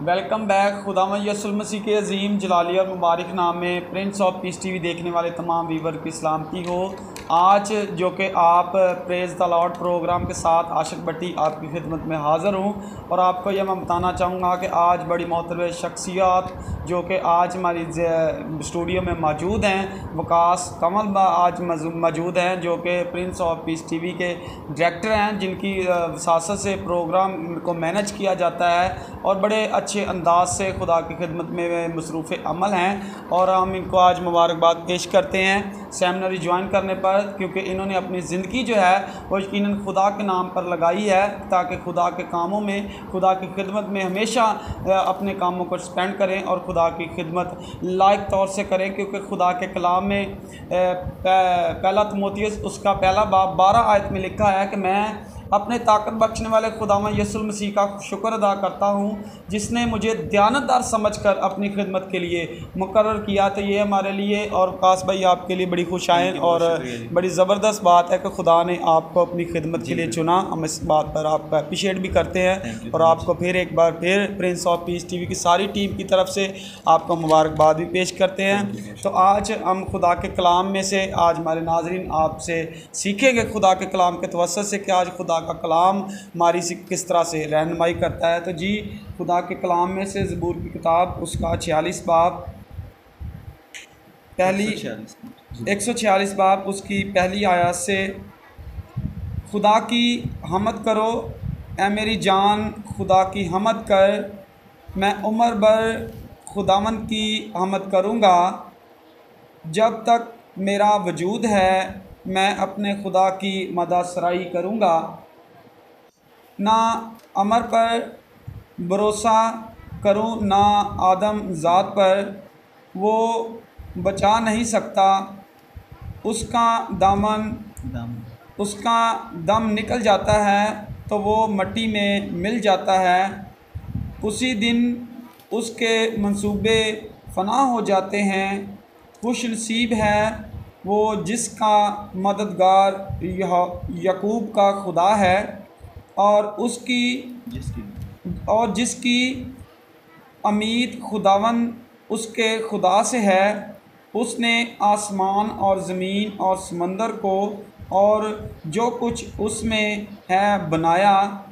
Welcome back. खुदावंद यीशु मसीह के अजीम जलाली और मुबारक नाम में प्रिंस ऑफ पीस टीवी देखने वाले तमाम व्यूवर की सलामती हो। आज जो कि आप प्रेज़ द लॉर्ड प्रोग्राम के साथ आशिक भट्टी आपकी खिदमत में हाज़िर हूँ और आपको यह मैं बताना चाहूँगा कि आज बड़ी मोहतरम शख्सियत जो कि आज हमारी स्टूडियो में मौजूद हैं, वकास कमल आज मौजूद हैं जो कि प्रिंस ऑफ पीस टीवी के डायरेक्टर हैं, जिनकी वसासत से प्रोग्राम को मैनेज किया जाता है और बड़े अच्छे अंदाज से खुदा की खिदमत में मसरूफ़ अमल हैं। और हम इनको आज मुबारकबाद पेश करते हैं सेमिनरी ज्वाइन करने पर, क्योंकि इन्होंने अपनी ज़िंदगी जो है वो यकीनन खुदा के नाम पर लगाई है ताकि खुदा के कामों में, खुदा की खिदमत में हमेशा अपने कामों को स्पेंड करें और खुदा की खिदमत लायक तौर से करें। क्योंकि खुदा के कलाम में पहला तिमोथियुस उसका पहला बाब 12 आयत में लिखा है कि मैं अपने ताकत बख्शने वाले खुदावंद यीशु मसीह का शुक्र अदा करता हूँ जिसने मुझे दयानतदार समझकर अपनी खिदमत के लिए मुकर्रर किया। तो ये हमारे लिए और वकास भाई आपके लिए बड़ी खुश आए और बड़ी ज़बरदस्त बात है कि खुदा ने आपको अपनी खिदमत के लिए चुना। हम इस बात पर आपको अप्रिशिएट भी करते हैं और आपको फिर एक बार फिर प्रिंस ऑफ पीस टीवी की सारी टीम की तरफ से आपको मुबारकबाद भी पेश करते हैं। तो आज हम खुदा के कलाम में से आज हमारे नाज़रीन आपसे सीखेंगे खुदा के कलाम के तवस्सुत से कि आज खुदा का कलाम हमारी किस तरह से रहनुमाई करता है। तो जी खुदा के कलाम में से ज़बूर की किताब उसका 46 बाब पहली 146 बाब उसकी पहली आयत से, खुदा की हमद करो ए मेरी जान, खुदा की हमद कर, मैं उम्र भर खुदावंद की हमद करूँगा। जब तक मेरा वजूद है मैं अपने खुदा की मददसराई करूँगा। ना अमर पर भरोसा करूँ ना आदम ज़ात पर, वो बचा नहीं सकता। उसका दम निकल जाता है तो वो मिट्टी में मिल जाता है। उसी दिन उसके मंसूबे फना हो जाते हैं। खुश नसीब है वो जिसका मददगार याकूब का खुदा है और जिसकी उम्मीद खुदावन उसके खुदा से है। उसने आसमान और ज़मीन और समंदर को और जो कुछ उसमें है बनाया,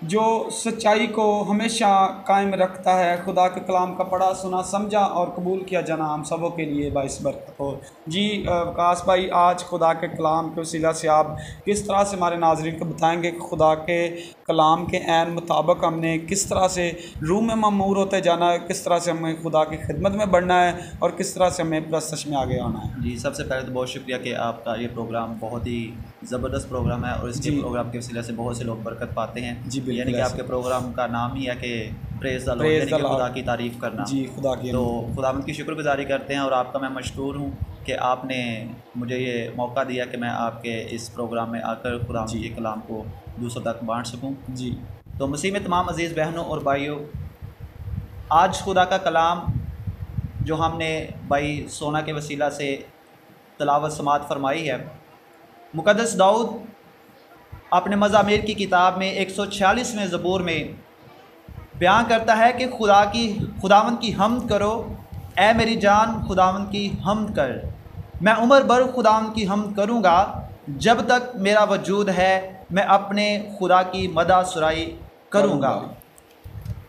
जो सच्चाई को हमेशा कायम रखता है। खुदा के कलाम का पढ़ा सुना समझा और कबूल किया जाना हम सबों के लिए बाइस बरकत हो। जी वकास भाई, आज खुदा के कलाम के वसीला से आप किस तरह से हमारे नाज़रीन को बताएंगे कि खुदा के कलाम के ऐन मुताबिक हमने किस तरह से रूह में ममूर होते जाना है, किस तरह से हमें खुदा की खिदमत में बढ़ना है और किस तरह से हमें प्रस्तश में आगे आना है। जी, सबसे पहले तो बहुत शुक्रिया कि आपका ये प्रोग्राम बहुत ही ज़बरदस्त प्रोग्राम है और इसके प्रोग्राम के वसीले से बहुत से लोग बरकत पाते हैं। जी, यानी कि आपके प्रोग्राम का नाम ही है कि प्रेज़ द लॉर्ड, यानी कि खुदा की तारीफ़ करना। जी, खुदा की तो खुदावंद की शुक्रगुजारी करते हैं और आपका मैं मशकूर हूँ कि आपने मुझे ये मौका दिया कि मैं आपके इस प्रोग्राम में आकर खुदावंद के कलाम को दूसरों तक बांट सकूँ। जी, तो मसीह में तमाम अज़ीज़ बहनों और भाइयों, आज खुदा का कलाम जो हमने भाई सोना के वसीला से तिलावत समात फरमाई है, मुक़द्दस दाऊद अपने मज़ामीर की किताब में 146वें ज़बूर में बयान करता है कि खुदावंद की हम्द करो ए मेरी जान, खुदावंद की हम्द कर, मैं उम्र भर खुदावंद की हम्द करूँगा। जब तक मेरा वजूद है मैं अपने खुदा की मदद सुराई करूँगा।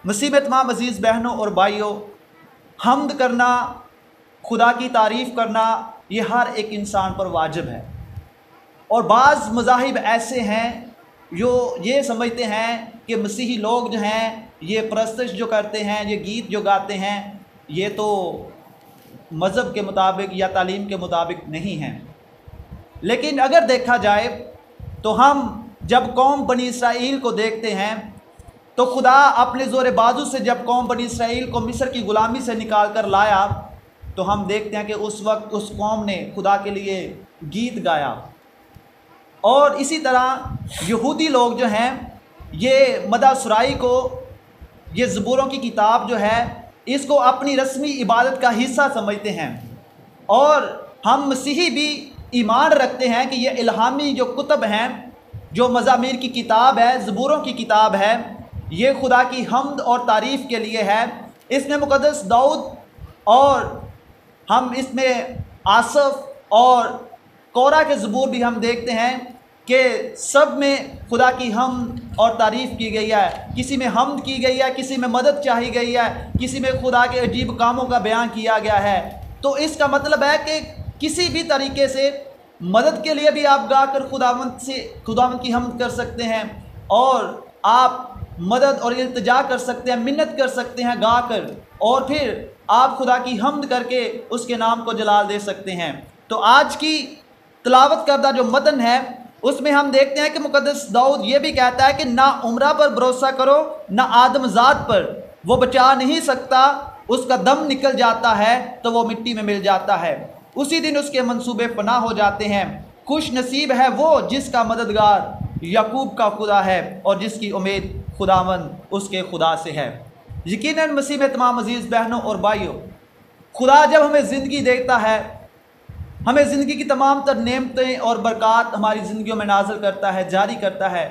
मसीह में तमाम अज़ीज़ बहनों और भाइयों, हम्द करना, खुदा की तारीफ़ करना, ये हर एक इंसान पर वाजिब है। और बाज़ मज़ाहिब ऐसे हैं जो ये समझते हैं कि मसीही लोग जो हैं ये परस्तश जो करते हैं, ये गीत जो गाते हैं, ये तो मज़हब के मुताबिक या तालीम के मुताबिक नहीं हैं। लेकिन अगर देखा जाए तो हम जब कौम बनी इसराइल को देखते हैं तो खुदा अपने ज़ोर बाजू से जब कौम बनी इसराइल को मिस्र की ग़ुलामी से निकाल कर लाया तो हम देखते हैं कि उस वक्त उस कौम ने खुदा के लिए गीत गाया। और इसी तरह यहूदी लोग जो हैं ये मदद सुराई को, ये ज़बूरों की किताब जो है, इसको अपनी रस्मी इबादत का हिस्सा समझते हैं। और हम मसीही भी ईमान रखते हैं कि ये इल्हामी जो कुतब हैं, जो मज़ामीर की किताब है, ज़बूरों की किताब है, ये खुदा की हम्द और तारीफ़ के लिए है। इसमें मुक़द्दस दाऊद और हम इसमें आसफ और कोरा के ज़बूर भी हम देखते हैं कि सब में खुदा की हम्द और तारीफ़ की गई है। किसी में हम्द की गई है, किसी में मदद चाही गई है, किसी में खुदा के अजीब कामों का बयान किया गया है। तो इसका मतलब है कि किसी भी तरीके से मदद के लिए भी आप गाकर खुदावंद की हम्द कर सकते हैं, और आप मदद और इल्तिजा कर सकते हैं, मिन्नत कर सकते हैं गाकर, और फिर आप खुदा की हम्द करके उसके नाम को जलाल दे सकते हैं। तो आज की तिलावत करदा जो मतन है उसमें हम देखते हैं कि मुक़द्दस दाऊद ये भी कहता है कि ना उम्रा पर भरोसा करो, ना आदमजात पर, वो बचा नहीं सकता, उसका दम निकल जाता है तो वो मिट्टी में मिल जाता है, उसी दिन उसके मंसूबे पनाह हो जाते हैं। खुश नसीब है वो जिसका मददगार याकूब का खुदा है और जिसकी उम्मीद खुदावंद उसके खुदा से है। यकीनन मसीह में तमाम अजीज़ बहनों और भाइयों, खुदा जब हमें ज़िंदगी देता है, हमें ज़िंदगी की तमाम तर नेमतें और बरक़ात हमारी ज़िंदगियों में नाज़िल करता है, जारी करता है।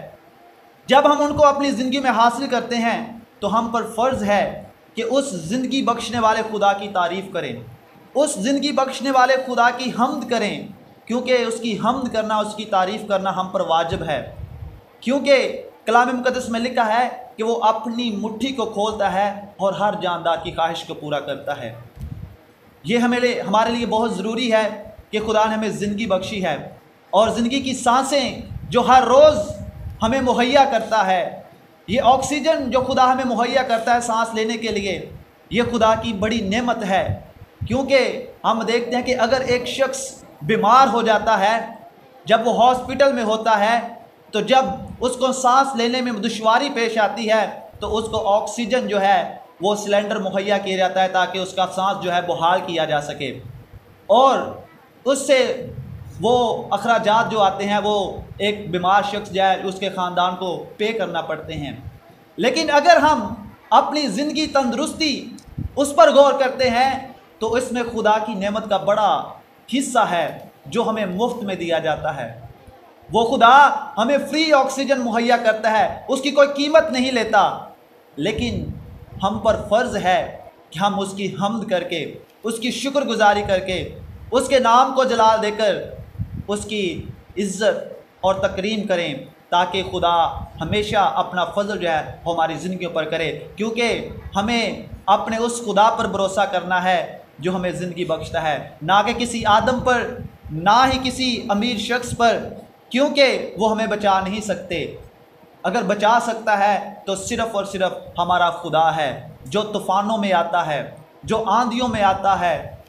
जब हम उनको अपनी ज़िंदगी में हासिल करते हैं तो हम पर फ़र्ज़ है कि उस ज़िंदगी बख्शने वाले खुदा की तारीफ़ करें, उस ज़िंदगी बख्शने वाले खुदा की हम्द करें, क्योंकि उसकी हम्द करना, उसकी तारीफ़ करना हम पर वाजिब है। क्योंकि कलाम मुक़द्दस में लिखा है कि वो अपनी मुट्ठी को खोलता है और हर जानदार की ख्वाहिश को पूरा करता है। ये हमारे लिए बहुत ज़रूरी है कि खुदा ने हमें ज़िंदगी बख्शी है, और ज़िंदगी की सांसें जो हर रोज़ हमें मुहैया करता है, ये ऑक्सीजन जो खुदा हमें मुहैया करता है सांस लेने के लिए, ये खुदा की बड़ी नेमत है। क्योंकि हम देखते हैं कि अगर एक शख्स बीमार हो जाता है, जब वो हॉस्पिटल में होता है, तो जब उसको सांस लेने में दुश्वारी पेश आती है तो उसको ऑक्सीजन जो है वो सिलेंडर मुहैया किया जाता है ताकि उसका सांस जो है बहाल किया जा सके, और उससे वो अखराजात जो आते हैं वो एक बीमार शख्स जो है उसके ख़ानदान को पे करना पड़ते हैं। लेकिन अगर हम अपनी ज़िंदगी तंदुरुस्ती उस पर गौर करते हैं तो इसमें खुदा की नेमत का बड़ा हिस्सा है जो हमें मुफ्त में दिया जाता है। वो खुदा हमें फ्री ऑक्सीजन मुहैया करता है, उसकी कोई कीमत नहीं लेता, लेकिन हम पर फ़र्ज़ है कि हम उसकी हम्द करके, उसकी शुक्रगुजारी करके, उसके नाम को जलाल देकर उसकी इज़्ज़त और तकरीम करें, ताकि खुदा हमेशा अपना फ़ज़ल जो है वो हमारी ज़िंदगियों पर करे। क्योंकि हमें अपने उस खुदा पर भरोसा करना है जो हमें ज़िंदगी बख्शता है, ना कि किसी आदम पर, ना ही किसी अमीर शख्स पर, क्योंकि वो हमें बचा नहीं सकते। अगर बचा सकता है तो सिर्फ़ और सिर्फ हमारा खुदा है, जो तूफ़ानों में आता है, जो आंधियों में आता है,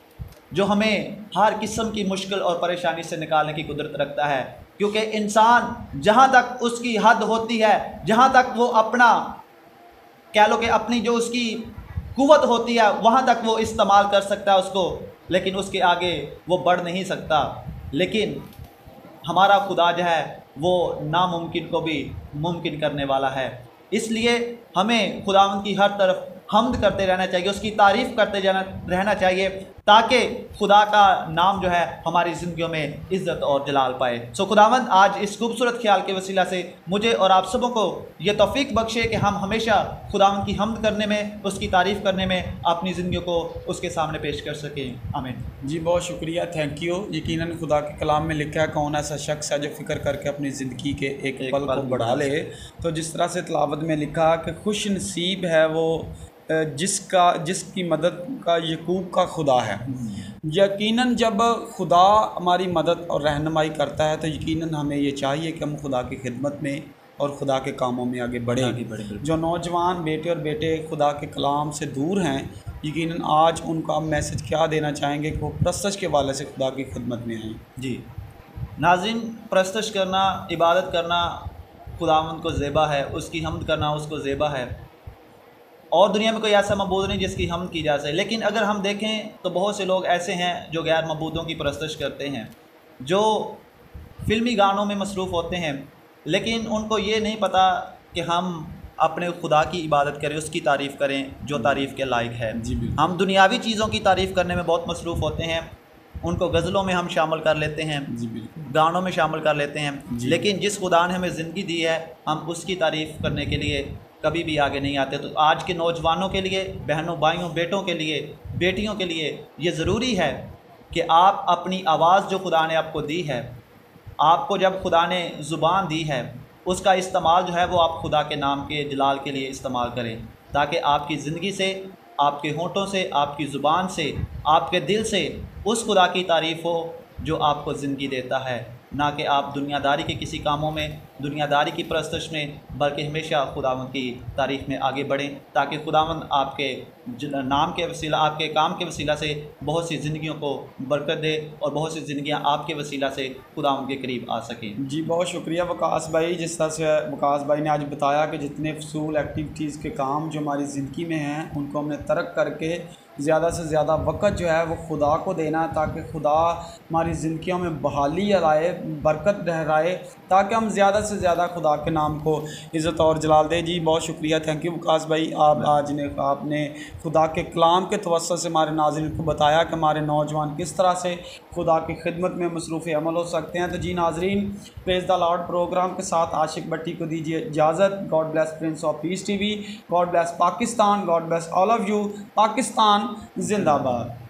जो हमें हर किस्म की मुश्किल और परेशानी से निकालने की कुदरत रखता है। क्योंकि इंसान जहाँ तक उसकी हद होती है, जहाँ तक वो अपना कह लो कि अपनी जो उसकी कुव्वत होती है वहाँ तक वो इस्तेमाल कर सकता है उसको, लेकिन उसके आगे वो बढ़ नहीं सकता। लेकिन हमारा खुदा जो है वो नामुमकिन को भी मुमकिन करने वाला है। इसलिए हमें खुदावंद की हर तरफ हम्द करते रहना चाहिए, उसकी तारीफ़ करते रहना चाहिए, ताकि खुदा का नाम जो है हमारी ज़िंदगियों में इज़्ज़त और जलाल पाए। सो खुदावंद आज इस खूबसूरत ख्याल के वसीला से मुझे और आप सबों को ये तौफ़ीक बख्शे कि हम हमेशा खुदावंद की हम्द करने में, उसकी तारीफ़ करने में अपनी ज़िंदगियों को उसके सामने पेश कर सकें। आमीन। जी बहुत शुक्रिया, थैंक यू। यकीनन खुदा के कलाम में लिखा है कौन ऐसा शख्स है जो फ़िक्र करके अपनी ज़िंदगी के एक पल को बढ़ा ले। तो जिस तरह से तिलावत में लिखा कि खुश नसीब है वो जिसकी मदद का याकूब का खुदा है। यकीनन जब खुदा हमारी मदद और रहनुमाई करता है तो यकीनन हमें ये चाहिए कि हम खुदा की खिदमत में और खुदा के कामों में आगे बढ़ें। जो नौजवान बेटे और बेटे खुदा के कलाम से दूर हैं, यकीनन आज उनका मैसेज क्या देना चाहेंगे कि वो प्रस्तश के वाले से खुदा की खिदमत में आएँ। जी नाज़रीन, प्रस्तश करना, इबादत करना खुदावंद को ज़ेबा है, उसकी हम्द करना उसको ज़ेबा है, और दुनिया में कोई ऐसा मबूद नहीं जिसकी हम्द की जा सके। लेकिन अगर हम देखें तो बहुत से लोग ऐसे हैं जो गैर मबूदों की परस्तश करते हैं, जो फ़िल्मी गानों में मसरूफ़ होते हैं, लेकिन उनको ये नहीं पता कि हम अपने खुदा की इबादत करें, उसकी तारीफ़ करें जो तारीफ़ के लायक है। हम दुनियावी चीज़ों की तारीफ़ करने में बहुत मसरूफ़ होते हैं, उनको गज़लों में हम शामिल कर लेते हैं, गानों में शामिल कर लेते हैं, लेकिन जिस खुदा ने हमें ज़िंदगी दी है हम उसकी तारीफ़ करने के लिए कभी भी आगे नहीं आते। तो आज के नौजवानों के लिए, बहनों भाइयों बेटों के लिए, बेटियों के लिए ये ज़रूरी है कि आप अपनी आवाज़ जो खुदा ने आपको दी है, आपको जब खुदा ने ज़ुबान दी है, उसका इस्तेमाल जो है वो आप खुदा के नाम के जलाल के लिए इस्तेमाल करें, ताकि आपकी ज़िंदगी से, आपके होंठों से, आपकी ज़ुबान से, आपके दिल से उस खुदा की तारीफ़ हो जो आपको ज़िंदगी देता है, ना कि आप दुनियादारी के किसी कामों में, दुनियादारी की परस्तश में, बल्कि हमेशा खुदावंद की तारीफ़ में आगे बढ़ें, ताकि खुदावंद आपके नाम के वसीला, आपके काम के वसीला से बहुत सी ज़िंदगियों को बरकत दे और बहुत सी ज़िंदगियाँ आपके वसीला से खुदावंद के करीब आ सकें। जी बहुत शुक्रिया वकास भाई। जिस तरह से वकास भाई ने आज बताया कि जितने फ़सूल एक्टिविटीज़ के काम जो हमारी ज़िंदगी में हैं उनको हमने तर्क करके ज़्यादा से ज़्यादा वक़्त जो है वो खुदा को देना है, ताकि खुदा हमारी ज़िंदगियों में बहाली लाए, बरकत लहराए, ताकि हम ज़्यादा से ज़्यादा खुदा के नाम को इज़्ज़त और जलाल दें। जी बहुत शुक्रिया, थैंक यू वकास भाई। आपने खुदा के कलाम के तवस्सुत से हमारे नाज़रीन को बताया कि हमारे नौजवान किस तरह से खुदा की खिदमत में मसरूफ़ अमल हो सकते हैं। तो जी नाज़रीन, प्रेज़ द लॉर्ड प्रोग्राम के साथ आशिक भट्टी को दीजिए इजाज़त। God bless Prince of peace TV, God bless Pakistan, God bless all of you. Pakistan जिंदाबाद।